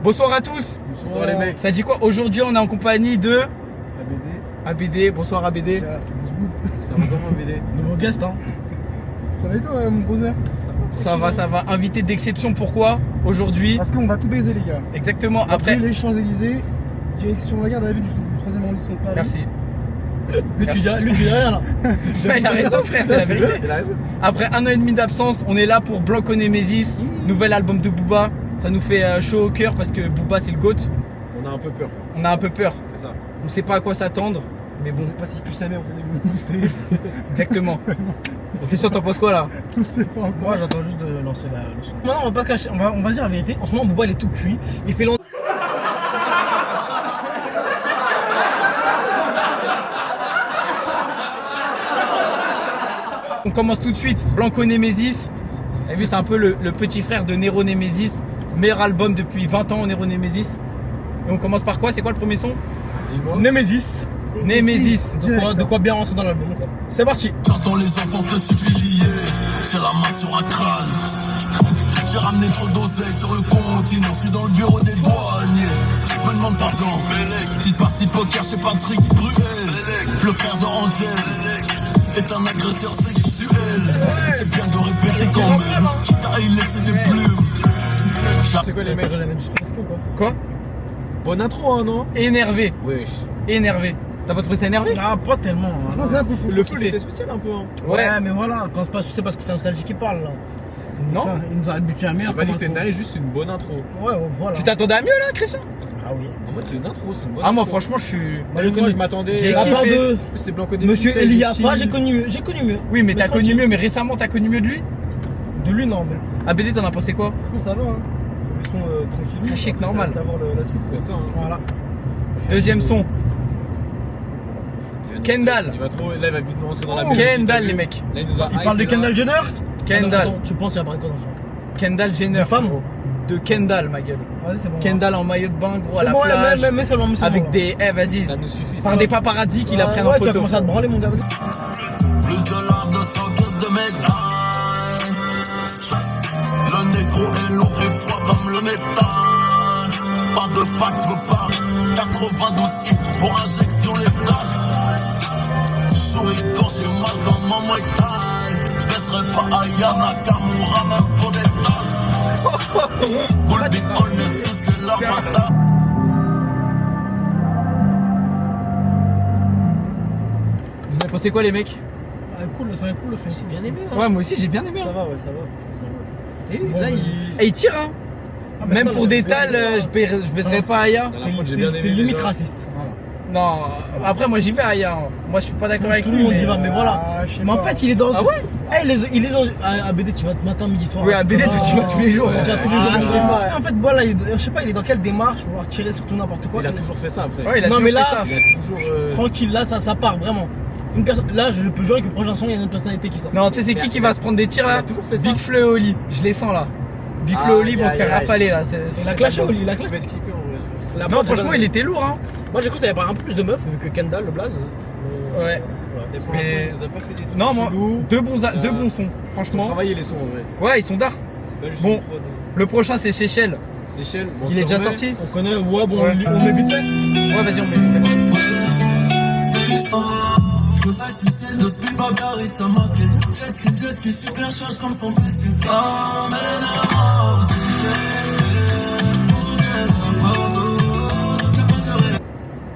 Bonsoir à tous. Bonsoir les mecs. Ça dit quoi? Aujourd'hui on est en compagnie de ABD. ABD, bonsoir ABD. Ça va comment ABD? Nouveau guest hein. Ça va et toi mon brother? Ça va. Invité d'exception, pourquoi aujourd'hui? Parce qu'on va tout baiser les gars. Exactement, Après après. les Champs-Élysées, direction la garde à vue du 3e arrondissement de Paris. Merci. Lui tu dis rien là. Il a raison frère, c'est la vérité. Il a raison. Après 1 an et demi d'absence, on est là pour Blanco Nemesis, nouvel album de Booba. Ça nous fait chaud au cœur parce que Booba c'est le GOAT. On a un peu peur, On a un peu peur. c'est ça. On sait pas à quoi s'attendre, mais On bon, sait pas si pue sa mère ou si boosté. exactement. Christian, t'en penses quoi là? On sait pas encore. Moi j'attends juste de lancer le son. Non, on va pas se cacher, on va dire la vérité. En ce moment Booba il est tout cuit. Il fait longtemps. On commence tout de suite, Blanco Nemesis. T'as vu, c'est un peu le petit frère de Nero Nemesis. Meilleur album depuis 20 ans, Nero Nemesis. Et on commence par quoi? C'est quoi le premier son? Dis-moi. Nemesis. Nemesis. De quoi bien rentrer dans l'album quoi. C'est parti. J'entends les enfants te supplier, j'ai la main sur un crâne. J'ai ramené trop d'oseille sur le continent, je suis dans le bureau des douaniers. Me demande pardon, petite partie poker chez Patrick Bruel. Le frère de Angèle est un agresseur sexuel. C'est bien de répéter quand même, quitte à y laisser des plumes. C'est quoi les mecs? Jamais du son quoi. Quoi? Bonne intro hein non? Énervé. Wesh. Énervé. T'as pas trouvé ça énervé? Ah pas tellement. Je pense que c'est un peu fou. Le kiffé. flow était spécial un peu hein. Ouais. Mais voilà, quand c'est parce que c'est Nostalgie qui parle là. Non. Putain, il nous a habitué à J'ai merde. pas dit que c'était nice, juste une bonne intro. Ouais, voilà. Tu t'attendais à mieux là, Christian? Ah oui. En fait c'est une intro, c'est une bonne Ah, moi intro. franchement, je suis. Moi je m'attendais. j'ai À part kiffé. de C'est Blanco Nemesis. Monsieur c'est Eliafa, Gucci. j'ai connu mieux. Oui, mais t'as connu tranquille. mieux, mais récemment t'as connu mieux de lui? De lui non mais. ABD, t'en as pensé quoi? Je pense que ça va. Ils sont tranquilles. Ah, chic, Après, ça normal. reste à voir la suite. C'est ça. Hein. Voilà. Deuxième son. Kendall. Il va trop. Là il va vite nous rentrer dans la Oh, musique, Kendall, t'as les vu mecs. Là il nous a. Il parle de hypé, là. Kendall Jenner. Kendall. Attends, tu penses qu'il va parler de quoi dans le son? Kendall Jenner. Une femme. De Kendall, ma gueule. Vas-y c'est bon. Kendall en maillot de bain, gros, à C'est la bon, plage. mais seulement. Avec des. Eh, vas-y. Ça nous suffit. Par des paparazzi qui la prennent en Ouais, tu vas photo. commencer à te branler mon gars. Plus de larmes de sang que de médailles. Le négro est lourd et froid comme le métal. Pas de pack, je veux pas 92 hits pour injection létale. Souris quand j'ai mal dans ma Muay Thai. Je baisserai pas Aya Nakamura même pour des tas. Bull Big on est sous, c'est leur bataille. Vous avez pensé quoi, les mecs? Ah, cool, le son est cool, le son. J'ai bien aimé. Ouais, moi aussi j'ai bien aimé. Ça Hein. va, ouais, ça va. Et Bon, là vas-y. il. Et il tire, hein. Ah, mais Même ça, pour je- des c'est- tales, c'est- je baisserai pas Aya. J'ai bien aimé C'est limite déjà. raciste. Voilà. Non, après moi j'y vais Aya. Hein. Moi je suis pas d'accord avec Tout lui. le monde y mais- va, mais voilà. Ah, je sais Mais en pas. fait, il est dans. Ah ouais? Il est dans. À BD, tu vas matin, midi, soir. Oui, à BD, toi, tu vas tous les jours. Ouais. Tu vas tous les jours. Ah, il non. fait- En fait, voilà, je sais pas, il est dans quelle démarche, vouloir tirer sur tout n'importe quoi. Il a toujours fait ça après. Ouais, il a Non, toujours mais fait là- ça. Il a toujours. Tranquille, là, ça part vraiment. Là, je peux jurer que le prochain son, il y a une autre personnalité qui sort. Non, tu sais, c'est qui va se prendre des tirs là? Il a toujours fait ça. Big Flo et Oli. Je les sens là. Big Flo et Oli vont se faire rafaler là. Il a clashé, Oli, il a Il clashé. va être clippé en vrai. La Non, prod, franchement, elle- il était lourd, hein. Moi, j'ai cru que ça allait avoir un peu plus de meufs, vu que Kendall, le blaze. Ouais. Et pour Mais- l'instant, il nous a pas fait des trucs. Non, moi, chelous. deux bons sons, Ils ont franchement. travaillé les sons en vrai. Ouais, ils sont d'art. C'est pas juste Bon. une prod. Le prochain, c'est Seychelles. Seychelles. Bon, Il est on déjà se remet. sorti? On connaît, ouais, bon, Ouais. on met vite fait. Ouais, vas-y, on met vite fait. Je me fais sucer de speed Bacardi, ça maquette. Jet ski, super charge comme son fessier.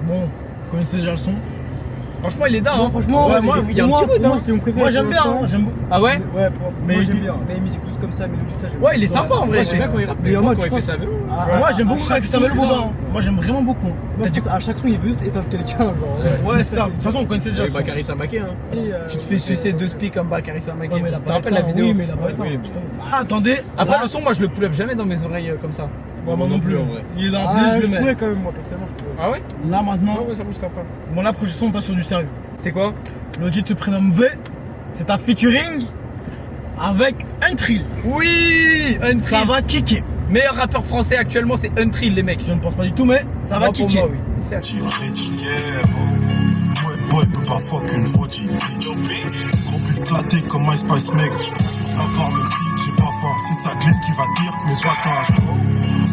Bon, vous connaissez déjà le son. Franchement, il est d'art, hein. Franchement, Ouais, moi, il y a un petit bout, hein. c'est mon préféré. Moi, j'aime bien, hein, j'aime beaucoup. Ah ouais? Ouais, Mais moi il j'aime dit- bien. Les musiques douces comme ça, mélodies, ça j'aime Ouais, il est bien. sympa en vrai. Moi, j'aime bien quand il rappe. Mais Mais en moi, mode, quand je il fait pense- sa vélo. Moi, j'aime beaucoup quand il fait Samuel son, Boba. Moi, j'aime vraiment beaucoup. Moi, je pense à chaque son, il veut juste éteindre quelqu'un, genre. Ouais, c'est ça. De toute façon, on connaissait déjà Avec le son. Bakary Samaké, hein. Tu te fais sucer deux spies comme Bakary Samaké. Ouais, mais il a Tu te pas rappelles la éteint, vidéo? Oui, mais il a pas éteint. Oui. Ah, attendez. Après Là, le son, moi je le pull up jamais dans mes oreilles comme ça. moi non plus. en vrai. Il est dans la Ah, playlist, je je le mets. pourrais quand même, moi, personnellement, je pourrais. Ah ouais? Là, maintenant, ouais, ça bouge sympa. bon, là, prochain son, on passe sur du sérieux. C'est quoi? L'audit te prénomme V. C'est un featuring avec Untrill. Oui! Ça Untrill. va kicker. Meilleur rappeur français actuellement, c'est Untrill, les mecs. Je ne pense pas du tout, mais ça va Moi, pour kicker. moi, oui. C'est- Tu rétinière. Ouais, boy, peut pas fuck une faute, bitch. Gros bif éclaté comme My Spice mec. À part même si j'ai pas faim, c'est sa glisse qui va dire mes batages.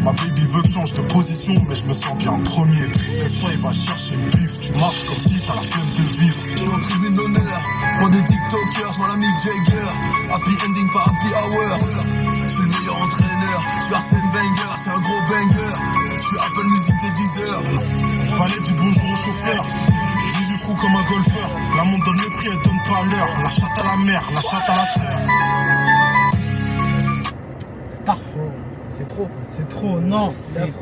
Ma baby veut que je change de position, mais je me sens bien en premier. Lève-toi, il va chercher le bif. Tu marches comme si t'as la flemme de vivre. Je suis en tribune d'honneur, loin des TikTokers, je vois la Mick Jagger. Happy ending, pas happy hour. Je suis le meilleur entraîneur, je suis Arsène Wenger, c'est un gros banger. Je suis Apple Music des 10 heures. Je fallait dire bonjour au chauffeur. 18 trous comme un golfeur. La montre donne le prix, elle donne pas l'heure. La chatte à la mère, la chatte à la sœur. Starfall. C'est trop. C'est trop, non.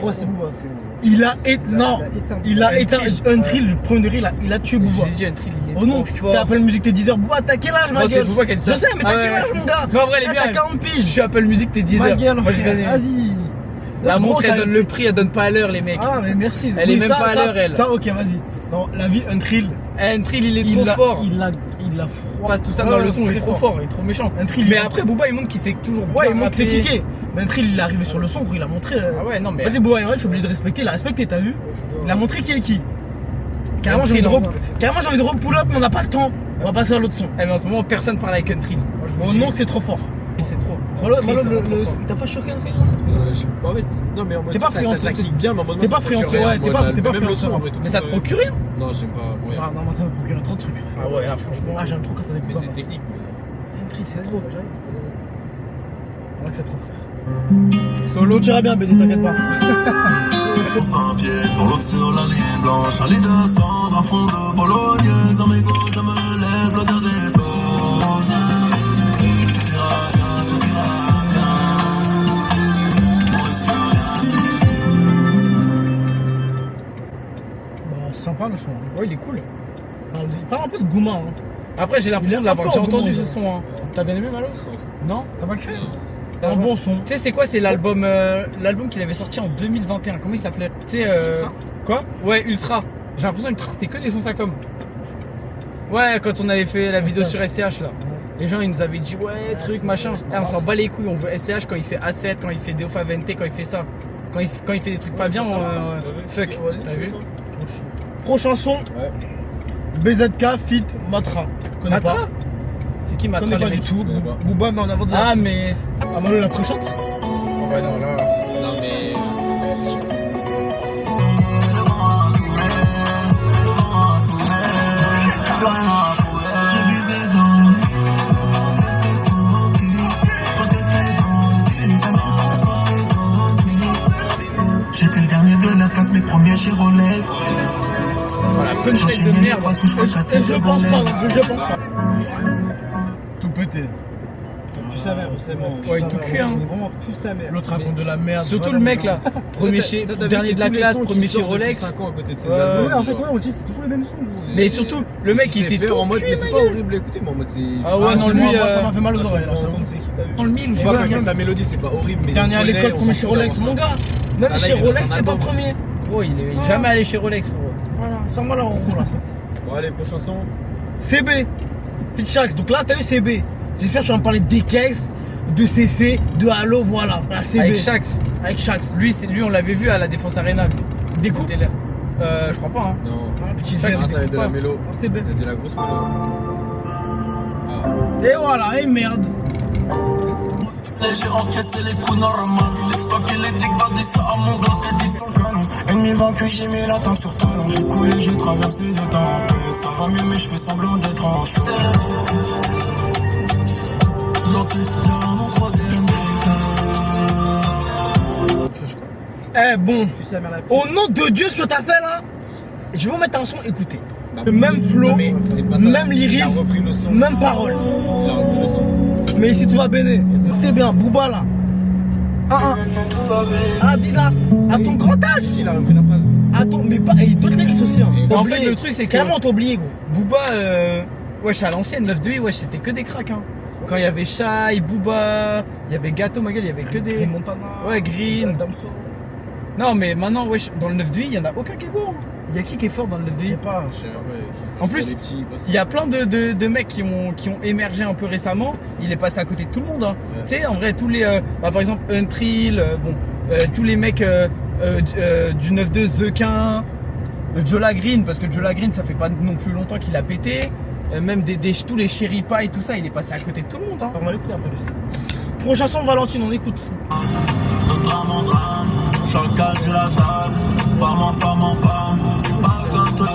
Toi, c'est Booba, frérot. Il a éteint. Non. Il a éteint. Untrill, le premier degré, il a tué Booba. J'ai dit un trill, il est Oh non, trop fort. t'appelles musique t'es 10h. Booba, t'as quel âge, ma Moi, c'est gueule? Booba qui a dit ça. Je sais, mais t'as Ah ouais, quel âge, ouais. mon gars? Non, en vrai, elle est bien. T'as 40 Je piges. suis Apple Music, t'es 10 Ma heures. gueule, Moi, j'ai frère, bien aimé. vas-y. La Moi, montre, je elle crois donne le prix, elle donne pas à l'heure, les mecs. Ah, mais merci. Elle est Mais même pas à l'heure, elle. Ça, ok, vas-y. Non, la vie, Untrill. Un trill, il est trop fort. Il a Il froid. passe tout ça dans le son, il est trop fort, il est trop méchant. Un trill, Mais il- après, Booba, il montre qu'il sait toujours Ouais, bien il montre ses rapper. kickés. Mais Untrill, il est arrivé sur le son, gros, il a montré. Ah ouais, non, mais. Vas-y, Booba, je suis obligé de respecter. Il a respecté, t'as vu? Il a montré qui est qui. Carrément, j'ai envie de pull up, mais on n'a pas le temps. On va passer à l'autre son. Eh, mais en ce moment, personne parle avec Country. Mon nom, c'est trop fort. Et c'est trop. Voilà, Country, voilà, c'est trop fort. t'as pas choqué Untrill? En fait, non, mais en mode. T'es pas ça- friand, ça kick bien, mais en mode. t'es moi, pas ça friand, procure rien, ouais, en t'es mode, pas même friand, le son, ça. en vrai, tout Mais ça te ça, procure rien? Non, j'aime pas. Ouais. Ah non, moi ça me procure trop de trucs. Ah ouais, là, franchement. Ah, j'aime trop quand t'as des Mais coups c'est technique. Country, c'est trop. Voilà que c'est trop frère. Solo, tu iras bien, BD, t'inquiète pas. Sur 5 pieds, pour l'autre sur la ligne blanche. Allez descendre à fond de bolognaise. Amigo, je me lève, l'odeur des faux. Tout ira bien, tout ira bien. On risque rien. Bah, c'est sympa le son. Ouais, il est cool. Il parle un peu de Gouma. Hein. Après, j'ai l'impression Il de est l'avoir un déjà peu entendu gourmand, ce son. Hein. T'as bien aimé Malo? Non? T'as pas kiffé? C'est un bon son. Tu sais, c'est quoi? C'est l'album qu'il avait sorti en 2021. Comment il s'appelait? Tu sais, Ultra. quoi? Ouais, Ultra. J'ai l'impression que Ultra, c'était que des sons ça comme. Ouais, quand on avait fait la vidéo sur SCH là. Les gens ils nous avaient dit ouais, truc, machin. Eh, on s'en bat les couilles, on veut SCH quand il fait A7, quand il fait Deofa Vente, quand il fait ça. Quand il fait des trucs pas bien, fuck. T'as vu? Prochain son. Ouais. BZK feat Matra. Connais Matra? pas? C'est qui Connais Matra pas les du mecs? tout. connais pas. Booba met en avant des Ah artistes. mais. Ah, Malo la pré-shot. Ouais, non, là. Non, mais. J'ai visé dans le mur, blessé tranquille. Quand t'étais dans le deal, t'as même pas coffré dans le mille. J'étais le dernier de la classe, mes premiers chez Rolex. Voilà, punchline de J'enchaînais les merde. passes où je fracassais Je devant pense les. pas, je pense pas. Tout pété. Plus sa mère, c'est bon. Ouais, tout cuit, hein. Vraiment plus sa mère. L'autre raconte de la merde. Surtout voilà, le mec là. voilà. Premier chez. Dernier de la classe, premier chez Rolex. 5 ans à côté de ses Ouais, albums. Ouais, en fait, ouais, on dit c'est toujours les mêmes sons. gros. Mais surtout, le mec il était tout en mode. cuit, Mais c'est ma pas gueule. horrible à écouter, mais en mode c'est. Ah ouais, non, c'est lui, moi, ça m'a fait mal aux oreilles. là, On je se rend t'avoue. compte c'est qui t'as vu. Dans le mille ou je On sais voit pas parce ce que qu'il y a. sa mélodie c'est pas horrible, mais. Dernier à on l'école, connaît, on premier s'en chez fout Rolex, d'avoir mon ça. gars. Même Ça, là, chez il est Rolex, dans un t'es pas album. premier. Gros, il est jamais allé chez Rolex, gros. Voilà, sors-moi là en gros là. Bon, allez, prochain son. CB, Fit Shax. Donc là, t'as vu CB. J'espère que tu vas me parler des caisses, de CC, de Halo, voilà. La CB. Avec Shax. Avec Shax. Lui, on l'avait vu à la Défense Arena. Des coups. C'était là. Je crois pas, hein. Non. Ah, petit Shax, CB. Ah, ça va être de la mélo. En CB. Ça va être de la grosse mélo. Ah. Et voilà, et merde. J'ai encaissé les coups normaux. Les stocks et les tics, bah dis ça à mon bloc et dis ça au canon. Ennemi vaincu, j'ai mis la table sur talon. J'ai coulé, j'ai traversé de temps en temps. Ça va mieux, mais je fais semblant d'être en feu. J'en suis là à mon troisième Eh bon, Plus sa mère la au nom de Dieu, ce que t'as fait là, je vais vous mettre un son, écoutez. Bah, Le même flow, mais c'est pas ça. même Il a lyrics, repris le son. même parole. Il a repris le son. Mais ici tout va béné. Écoutez bien, Booba là. Ah, bizarre. À ton grand âge. Il a repris la phrase. À ton, mais pas, et d'autres lyrics aussi. Hein. T'as En oublié. fait, le truc, c'est que- Carrément, t'as oublié, gros. Booba, wesh, à l'ancienne, 9-2, wesh, c'était que des cracks, hein. Quand il y avait Shai, Booba, il y avait Gâteau, ma gueule, il y avait que des. Montana. Ouais, Green. Damso. Non, mais maintenant, wesh, dans le 9-2, il y en a aucun qui est bon. Il y a qui est fort dans le Je sais 9-2? pas. Je sais, ouais, En plus, les petits, quoi, Il y a plein de mecs qui ont émergé un peu récemment. Il est passé à côté de tout le monde. Hein. Ouais. Tu sais, en vrai, tous les. Par exemple, Untrill, tous les mecs du 9-2, The Quin, Jola Green, parce que Jola Green, ça fait pas non plus longtemps qu'il a pété. même tous les chéripas et tout ça, il est passé à côté de tout le monde. Hein. On va l'écouter après lui. Prochaine chanson, Valentine, on écoute. De drame en drame, sur le cas de la table, femme en femme en femme, c'est pas comme toi,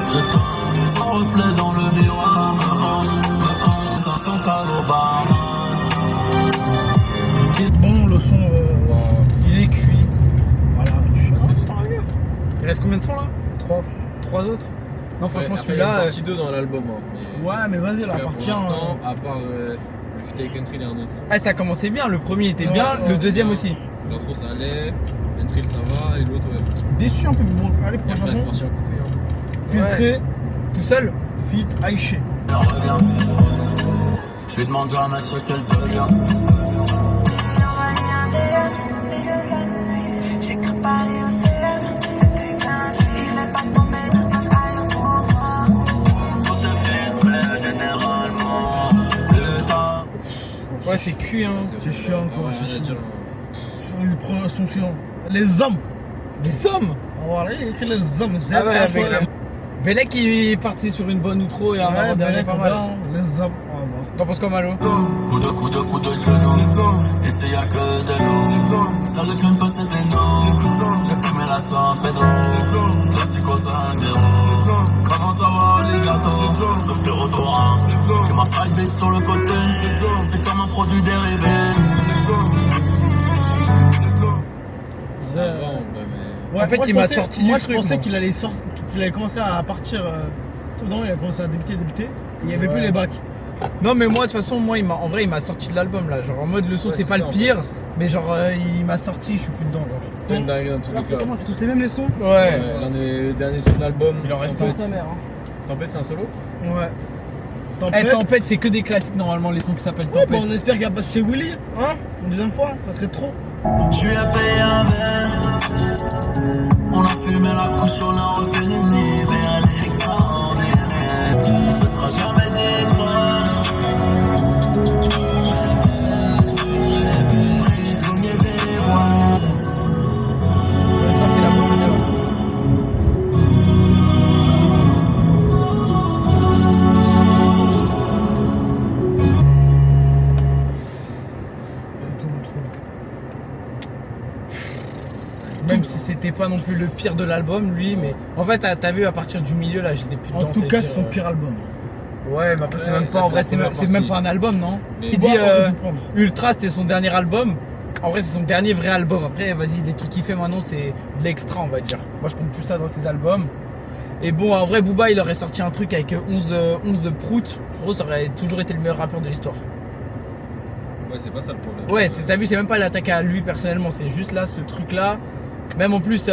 je tente, sans reflet dans le miroir, me hante, ça sent au barman. Bon, le son, il est cuit. Voilà. Il reste combien de sons là 3 autres. Non, franchement, Ouais, après, celui-là. il y a une partie 2 dans l'album. Hein, mais... Ouais, mais vas-y, la Pour partie l'instant, à part le Fit avec Country, il y a un autre son. Ah, ça commençait bien, le premier était Ouais, bien, ouais, le c'est deuxième bien. aussi. L'intro ça allait, Ventril ça va, et l'autre ouais. déçu un peu, mais bon, allez, Et prochaine après c'est chanson. parti en couille. Hein. Filtré, Tout seul. feat Aïché. Je lui demande jamais ce qu'elle devient. J'écris pas les OCM. Il n'est pas tombé de tâche ailleurs pour voir. Généralement, putain. Ouais, c'est cuit, hein. C'est chiant, quoi, Ouais, c'est rien à chiant. dire. Il prend son suivant. Les hommes. Les hommes. Voilà, il écrit les hommes. Ah ouais, ZH, avec Bellec qui est parti sur une bonne outro et un ouais, avant-dernier Bellec, pas mal. les hommes. On va voir. T'en penses quoi, Malo? Coup de genou. Et c'est y'a que de l'eau. Ça le fume pas, c'était nous. J'ai fumé la San Pedro. Classico Sandero. Comment ça va, les gâteaux? Comme déodorant. J'ai ma side bitch sur le côté. C'est comme un produit dérivé. Ça va, en vrai, mais. Ouais, En fait, moi, il je m'a pensais- sorti Moi, du je truc, pensais moi. qu'il allait commencer à partir. Tout dedans, il a commencé à débuter. Et il n'y avait Ouais. plus les bacs. Non, mais moi, de toute façon, en vrai, il m'a sorti de l'album là. Genre en mode le son, Ouais, c'est c'est pas ça, le en pire, fait. mais genre il m'a sorti, je suis plus dedans. Genre. C'est une dinguerie dans tous les cas. Comment c'est tous les mêmes les sons? Ouais. Ouais, l'un des derniers sons de l'album. Il en reste Tempête. Sa mère. Hein. Tempête, c'est un solo? Ouais. Eh, Tempête, c'est que des classiques normalement, les sons qui s'appellent Ouais, Tempête. bon, on espère qu'il y a pas chez Willy, hein? Une deuxième fois, ça serait trop. Je lui ai payé un verre. On a fumé la couche, on a refait le nid. Mais elle est extraordinaire. Ce sera jamais décroît. Prisonnier des rois. Ça, c'est la première. Même si c'était pas non plus le pire de l'album, lui, mais en fait, t'as vu à partir du milieu là, j'étais plus dedans. En tout cas, c'est son c'est-à-dire, pire album. Ouais, mais après, c'est Ouais, même pas là, en c'est vrai, la c'est première même partie. pas un album, non? Mais- Il dit Ouais, on peut prendre. Ultra, c'était son dernier album. En vrai, c'est son dernier vrai album. Après, vas-y, les trucs qu'il fait maintenant, c'est de l'extra, on va dire. Moi, je compte plus ça dans ses albums. Et bon, en vrai, Booba, il aurait sorti un truc avec 11 proutes. Gros, ça aurait toujours été le meilleur rappeur de l'histoire. Ouais, c'est pas ça le problème. Ouais, t'as vu, c'est même pas l'attaque à lui personnellement, c'est juste là, ce truc-là. Même en plus,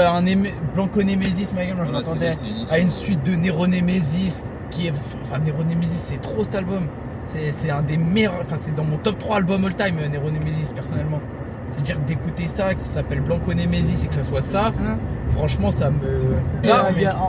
Blanco Nemesis, ma gueule, moi je Voilà, m'attendais c'est une à une suite de Nero Nemesis, qui est. Enfin, Nero Nemesis, c'est trop cet album. C'est un des meilleurs. Enfin, c'est dans mon top 3 album all time, Nero Nemesis, personnellement. C'est-à-dire d'écouter ça, que ça s'appelle Blanco Nemesis et que ça soit ça, franchement, ça me.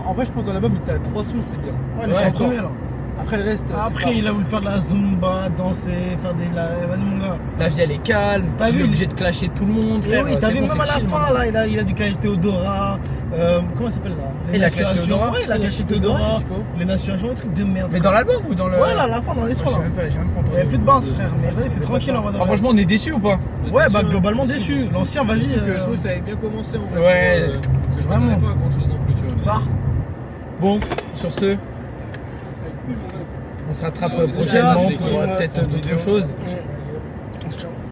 En vrai, je pense que dans l'album, il t'a 3 sons, c'est bien. Ouais, les Ouais, trois encore. premiers là. Après le reste, c'est Après, pas- il a voulu faire de la zumba, danser, faire des. Vas-y, mon gars. La vie, elle est calme, T'as il est vu, obligé de clasher tout le monde, Et frère. oui, t'as c'est vu, bon, même c'est à la chill, fin, maintenant. là, il a dû cacher Théodora. Comment ça s'appelle là? Il a clashé Menstruations. Théodora. Ouais, il a caché Théodora. Les nations, des trucs de merde. Mais dans l'album ou dans le. Ouais, là, à la fin, dans les Moi, sons j'ai là. même pas Il entendu. n'y a plus de basse, frère. Mais vas-y, c'est tranquille, on va Ah, franchement, on est déçus ou pas? Ouais, bah, globalement déçu. L'ancien, vas-y. Que je trouve que ça avait bien commencé en vrai. Ouais. Parce que je Vraiment. m'attendais pas à grand chose non plus, tu vois. Ça. Bon, sur ce, on se rattrape Ouais, prochainement désolé, pour les gars, peut-être pour d'autres vidéo. choses.